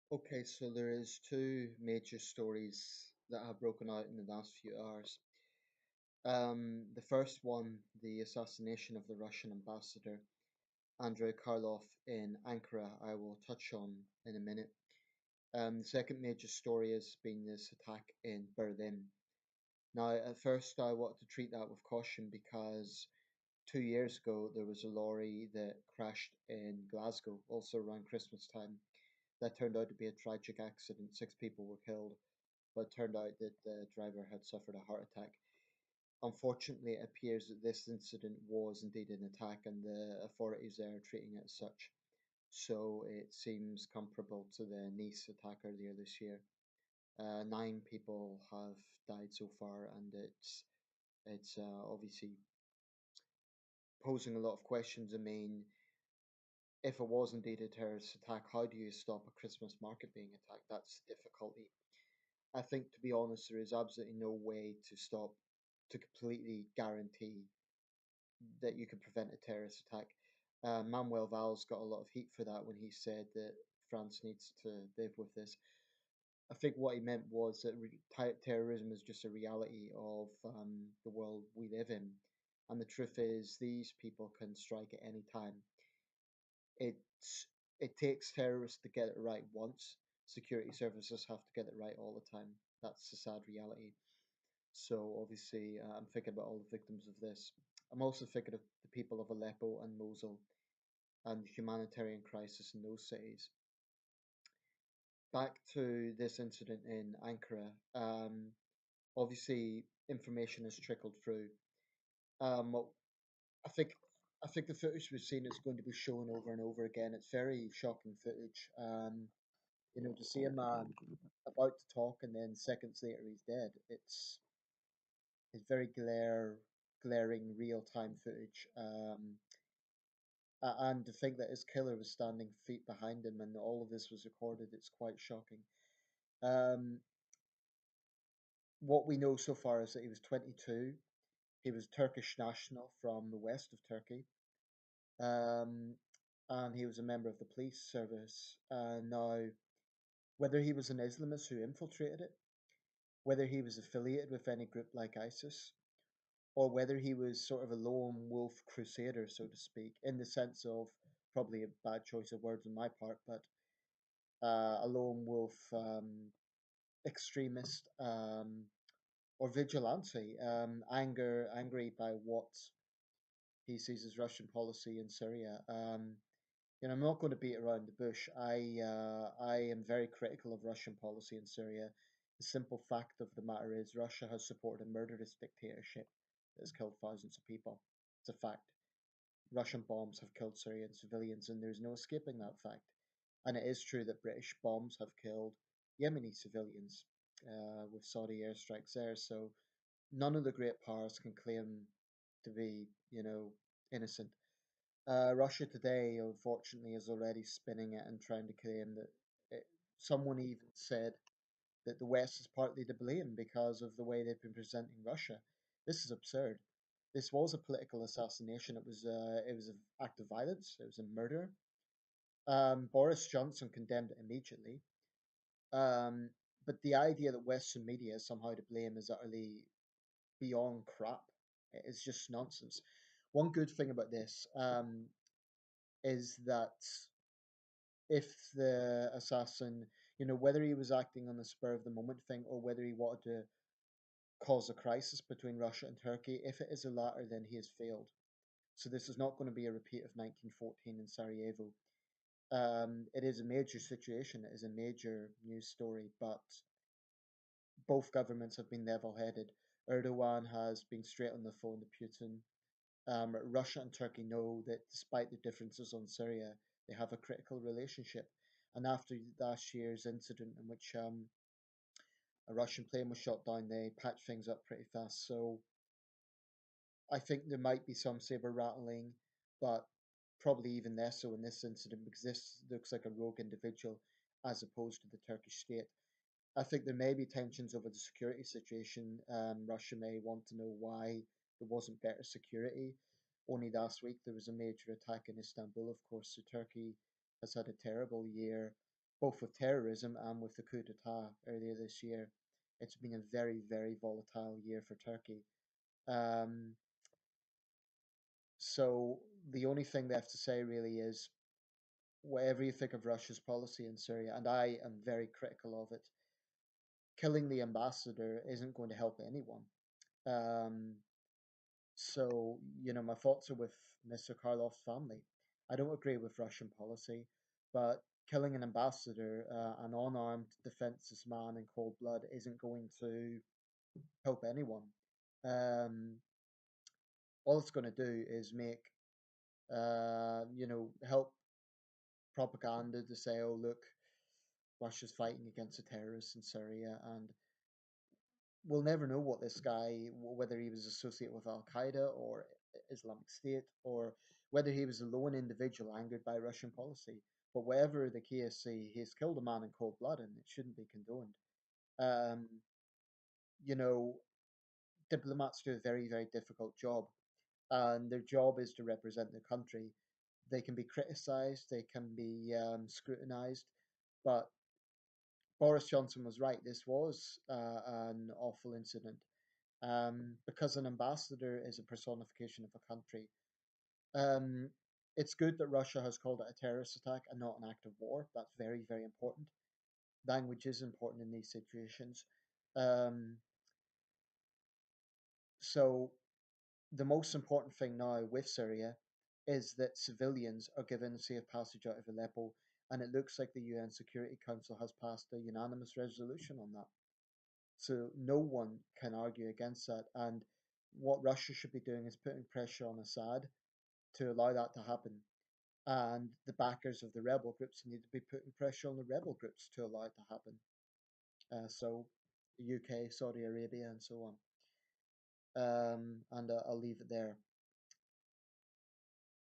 Okay, so there is two major stories that have broken out in the last few hours. The first one, the assassination of the Russian ambassador Andrei Karlov in Ankara, I will touch on in a minute. The second major story has been this attack in Berlin. Now, at first, I wanted to treat that with caution because 2 years ago there was a lorry that crashed in Glasgow, also around Christmas time. That turned out to be a tragic accident. 6 people were killed, but it turned out that the driver had suffered a heart attack. Unfortunately, it appears that this incident was indeed an attack, and the authorities there are treating it as such. So it seems comparable to the Nice attack earlier this year. 9 people have died so far, and it's obviously posing a lot of questions. I mean, if it was indeed a terrorist attack, how do you stop a Christmas market being attacked? That's the difficulty. I think, to be honest, there is absolutely no way to completely guarantee that you can prevent a terrorist attack. Manuel Valls got a lot of heat for that when he said that France needs to live with this. I think what he meant was that terrorism is just a reality of the world we live in. And the truth is, these people can strike at any time. It's it takes terrorists to get it right once. Security services have to get it right all the time. That's the sad reality. So obviously, I'm thinking about all the victims of this. I'm also thinking of the people of Aleppo and Mosul and the humanitarian crisis in those cities. Back to this incident in Ankara. Obviously, information has trickled through. What I think I think the footage we've seen is going to be shown over and over again. It's very shocking footage. To see a man about to talk and then seconds later he's dead. It's very glaring real time footage. And to think that his killer was standing feet behind him and all of this was recorded, it's quite shocking. Um, what we know so far is that he was 22. He was Turkish national from the west of Turkey. Um, and he was a member of the police service. Now, whether he was an Islamist who infiltrated it, whether he was affiliated with any group like ISIS, or whether he was sort of a lone wolf crusader, so to speak, in the sense of probably a bad choice of words on my part, but a lone wolf extremist or vigilante, angry by what he sees as Russian policy in Syria. I'm not going to beat around the bush. I am very critical of Russian policy in Syria. The simple fact of the matter is Russia has supported a murderous dictatorship that has killed thousands of people. It's a fact. Russian bombs have killed Syrian civilians, and there's no escaping that fact. And it is true that British bombs have killed Yemeni civilians with Saudi airstrikes there. So none of the great powers can claim to be, innocent. Russia today, unfortunately, is already spinning it and trying to claim that it, someone even said that the West is partly to blame because of the way they've been presenting Russia. This is absurd. This was a political assassination. It was an act of violence. It was a murder. Boris Johnson condemned it immediately. Um, but the idea that Western media is somehow to blame is utterly beyond crap. It's just nonsense. One good thing about this is that if the assassin, whether he was acting on the spur of the moment thing or whether he wanted to cause a crisis between Russia and Turkey, if it is the latter, then he has failed. So this is not going to be a repeat of 1914 in Sarajevo. It is a major situation. It is a major news story, but both governments have been level-headed. Erdogan has been straight on the phone to Putin. Russia and Turkey know that despite the differences on Syria, they have a critical relationship. And after last year's incident in which a Russian plane was shot down, they patched things up pretty fast. So I think there might be some saber rattling, but probably even less so in this incident because this looks like a rogue individual as opposed to the Turkish state. I think there may be tensions over the security situation. Russia may want to know why there wasn't better security. Only last week there was a major attack in Istanbul, of course, so Turkey has had a terrible year both with terrorism and with the coup d'etat earlier this year. It's been a very, very volatile year for Turkey. Um, so the only thing they have to say really is whatever you think of Russia's policy in Syria, and I am very critical of it, killing the ambassador isn't going to help anyone. Um, so, my thoughts are with Mr. Karlov's family. I don't agree with Russian policy, but killing an ambassador, an unarmed, defenseless man in cold blood, isn't going to help anyone. Um, all it's going to do is make, help propaganda to say, oh, look, Russia's fighting against the terrorists in Syria, and we'll never know what this guy, whether he was associated with Al Qaeda or Islamic State, or whether he was a lone individual angered by Russian policy. But whatever the case, he's killed a man in cold blood, and it shouldn't be condoned. Um, you know, Diplomats do a very, very difficult job, and their job is to represent the country. They can be criticized, they can be scrutinized, but Boris Johnson was right. This was an awful incident because an ambassador is a personification of a country. Um, it's good that Russia has called it a terrorist attack and not an act of war. That's very, very important. Language is important in these situations. Um, so the most important thing now with Syria is that civilians are given safe passage out of Aleppo, and it looks like the UN Security Council has passed a unanimous resolution on that. So no one can argue against that. And what Russia should be doing is putting pressure on Assad to allow that to happen. And the backers of the rebel groups need to be putting pressure on the rebel groups to allow it to happen. So the UK, Saudi Arabia, and so on. And I'll leave it there.